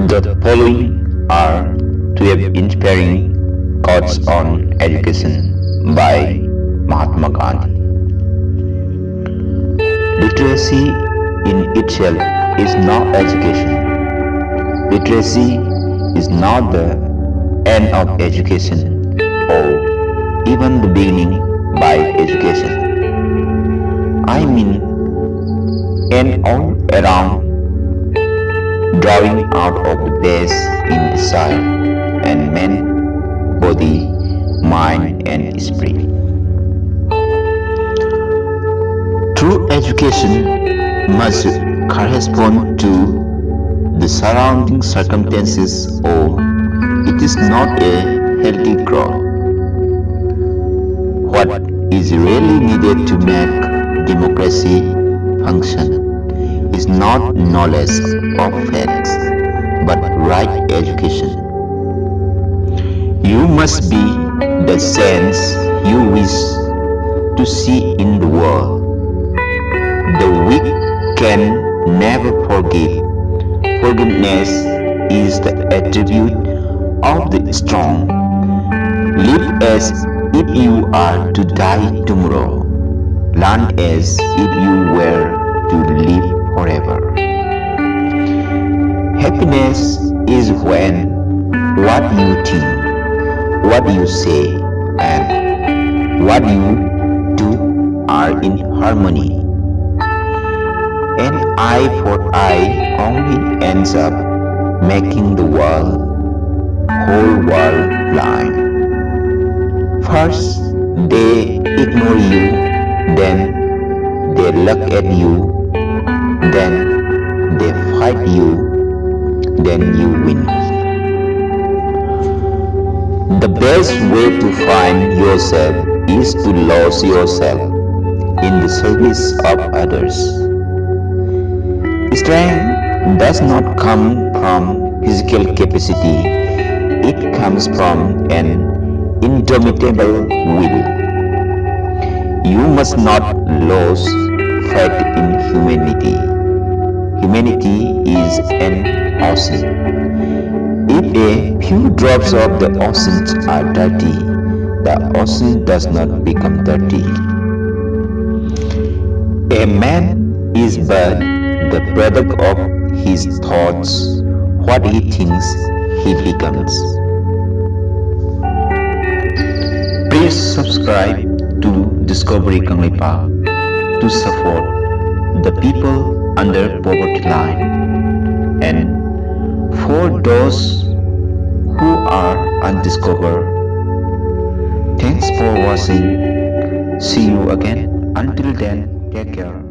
The following are 12 inspiring quotes on education by Mahatma Gandhi. Literacy in itself is not education. Literacy is not the end of education or even the beginning by education. I mean an all around drawing out of the best in desire and man, body, mind and spirit. True education must correspond to the surrounding circumstances or it is not a healthy growth. What is really needed to make democracy function is not knowledge of facts, but right education. You must be the sense you wish to see in the world. The weak can never forgive. Forgiveness is the attribute of the strong. Live as if you are to die tomorrow. Learn as if you were to live forever. Happiness is when what you think, what you say, and what you do are in harmony. An eye for eye only ends up making the whole world blind. First, they ignore you, then they look at you, then they fight you, then you win. The best way to find yourself is to lose yourself in the service of others. Strength does not come from physical capacity, it comes from an indomitable will. You must not lose faith in humanity. Humanity is an ocean. If a few drops of the ocean are dirty, the ocean does not become dirty. A man is but the product of his thoughts. What he thinks, he becomes. Please subscribe to Discovery Kangleipak to support the people under poverty line, and for those who are undiscovered, thanks for watching. See you again. Until then, take care.